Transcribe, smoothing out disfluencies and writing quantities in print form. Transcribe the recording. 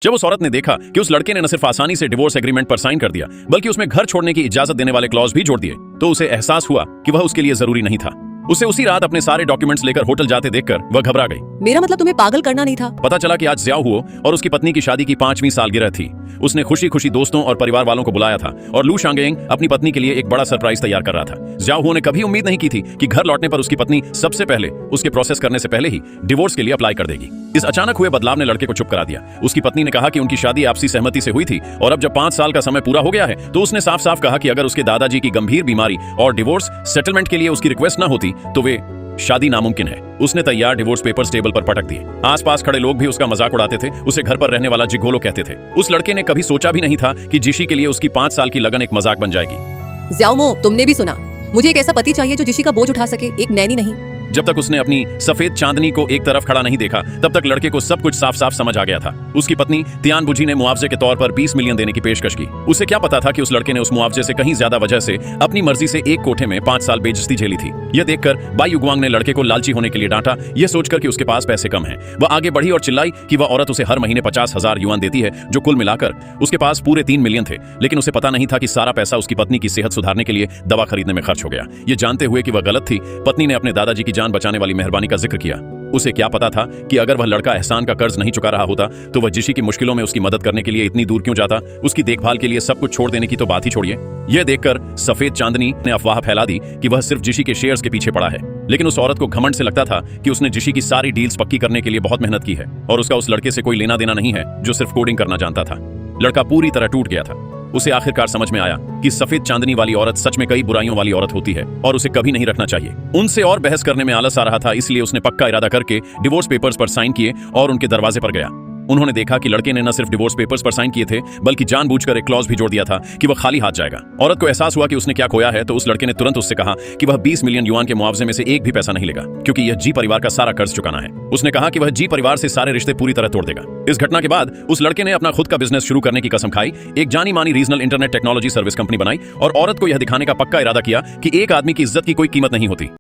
जब उस औरत ने देखा कि उस लड़के ने न सिर्फ आसानी से डिवोर्स एग्रीमेंट पर साइन कर दिया बल्कि उसमें घर छोड़ने की इजाजत देने वाले क्लॉज भी जोड़ दिए, तो उसे एहसास हुआ कि वह उसके लिए जरूरी नहीं था। उसे उसी रात अपने सारे डॉक्यूमेंट्स लेकर होटल जाते देखकर वह घबरा गई। मेरा मतलब तुम्हें पागल करना नहीं था। पता चला कि आज ज़ियाओ हुओ और उसकी पत्नी की शादी की 5वीं सालगिरह थी। उसने खुशी खुशी दोस्तों और परिवार वालों को बुलाया था और लू शांगेंग अपनी पत्नी के लिए एक बड़ा सरप्राइज तैयार कर रहा था। ज़ियाओ हुओ ने कभी उम्मीद नहीं की थी कि घर लौटने पर उसकी पत्नी सबसे पहले उसके प्रोसेस करने से पहले ही डिवोर्स के लिए अप्लाई कर देगी। इस अचानक हुए बदलाव ने लड़के को चुप करा दिया। उसकी पत्नी ने कहा कि उनकी शादी आपसी सहमति से हुई थी और अब जब 5 साल का समय पूरा हो गया है तो उसने साफ साफ कहा कि अगर उसके दादाजी की गंभीर बीमारी और डिवोर्स सेटलमेंट के लिए उसकी रिक्वेस्ट न होती तो वे शादी नामुमकिन है। उसने तैयार डिवोर्स पेपर्स टेबल पर पटक दिए। आसपास खड़े लोग भी उसका मजाक उड़ाते थे, उसे घर पर रहने वाला जिगोलो कहते थे। उस लड़के ने कभी सोचा भी नहीं था कि जिशी के लिए उसकी 5 साल की लगन एक मजाक बन जाएगी। ज़ियाओ, तुमने भी सुना, मुझे एक ऐसा पति चाहिए जो जिशी का बोझ उठा सके, एक नैनी नहीं। जब तक उसने अपनी सफेद चांदनी को एक तरफ खड़ा नहीं देखा तब तक लड़के को सब कुछ साफ साफ समझ आ गया था। उसकी पत्नी तियान बुझी ने मुआवजे के तौर पर 20 मिलियन देने की पेशकश की। उसे क्या पता था कि उस लड़के ने उस मुआवजे से कहीं ज्यादा वजह से अपनी मर्जी से एक कोठे में 5 साल बेइज्जती झेली थी। यह देखकर बाई युगवांग ने लड़के को लालची होने के लिए डांटा, यह सोचकर कि उसके पास पैसे कम हैं। वह आगे बढ़ी और चिल्लाई कि वह औरत उसे हर महीने 50,000 युआन देती है, जो कुल मिलाकर उसके पास पूरे 3 मिलियन थे। लेकिन उसे पता नहीं था कि सारा पैसा उसकी पत्नी की सेहत सुधारने के लिए दवा खरीदने में खर्च हो गया। ये जानते हुए कि वह गलत थी, पत्नी ने अपने दादाजी की जान बचाने वाली मेहरबानी का जिक्र किया। उसे क्या पता था कि अगर वह लड़का एहसान का कर्ज नहीं चुका रहा होता तो वह जिशी की मुश्किलों में उसकी मदद करने के लिए इतनी दूर क्यों जाता। उसकी देखभाल के लिए सब कुछ छोड़ देने की तो बात ही छोड़िए। यह देखकर सफेद चांदनी ने अफवाह फैला दी कि वह सिर्फ जिशी के शेयर्स के पीछे पड़ा है। लेकिन उस औरत को घमंड से लगता था कि उसने जिशी की सारी डील्स पक्की करने के लिए बहुत मेहनत की है और उसका उस लड़के से कोई लेना देना नहीं है जो सिर्फ कोडिंग करना जानता था। लड़का पूरी तरह टूट गया था। उसे आखिरकार समझ में आया कि सफेद चांदनी वाली औरत सच में कई बुराइयों वाली औरत होती है और उसे कभी नहीं रखना चाहिए। उनसे और बहस करने में आलस आ रहा था, इसलिए उसने पक्का इरादा करके डिवोर्स पेपर्स पर साइन किए और उनके दरवाजे पर गया। उन्होंने देखा कि लड़के ने न सिर्फ डिवोर्स पेपर्स पर साइन किए थे बल्कि जानबूझकर एक क्लॉज भी जोड़ दिया था कि वह खाली हाथ जाएगा। औरत को एहसास हुआ कि उसने क्या खोया है, तो उस लड़के ने तुरंत उससे कहा कि वह 20 मिलियन युआन के मुआवजे में से एक भी पैसा नहीं लेगा, क्योंकि यह जी परिवार का सारा कर्ज चुकाना है। उसने कहा कि वह जी परिवार से सारे रिश्ते पूरी तरह तोड़ देगा। इस घटना के बाद उस लड़के ने अपना खुद का बिजनेस शुरू करने की कसम खाई, एक जानी मानी regional internet technology service company बनाई और औरत को यह दिखाने का पक्का इरादा किया कि एक आदमी की इज्जत की कोई कीमत नहीं होती।